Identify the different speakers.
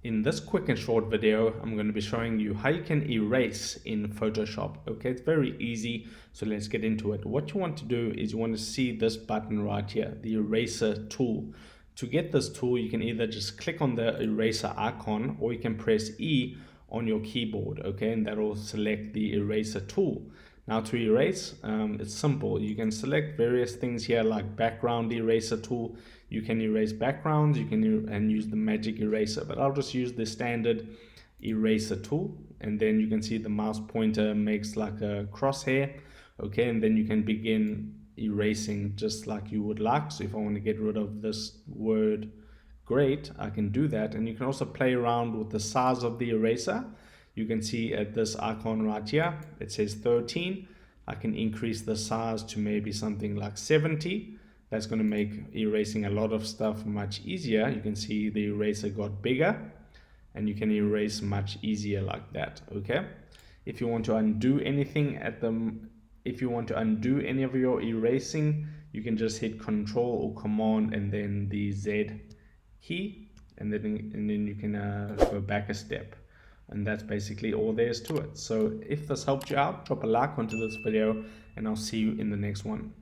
Speaker 1: In this quick and short video, I'm going to be showing you how you can erase in Photoshop. Okay, it's very easy, so let's get into it. What you want to do is you want to see this button right here, the eraser tool. To get this tool, you can either just click on the eraser icon or you can press E on your keyboard, okay, and that will select the eraser tool. Now to erase, it's simple. You can select various things here like background eraser tool. You can erase backgrounds, you can and use the magic eraser, but I'll just use the standard eraser tool, and then you can see the mouse pointer makes like a crosshair, okay, and then you can begin erasing just like you would like. So if I want to get rid of this word great, I can do that. And you can also play around with the size of the eraser. You can see at this icon right here, it says 13. I can increase the size to maybe something like 70. That's going to make erasing a lot of stuff much easier. You can see the eraser got bigger and you can erase much easier like that, okay? If you want to undo anything if you want to undo any of your erasing, you can just hit Control or Command and then the Z key, and then you can go back a step. And that's basically all there is to it. So if this helped you out, drop a like onto this video and I'll see you in the next one.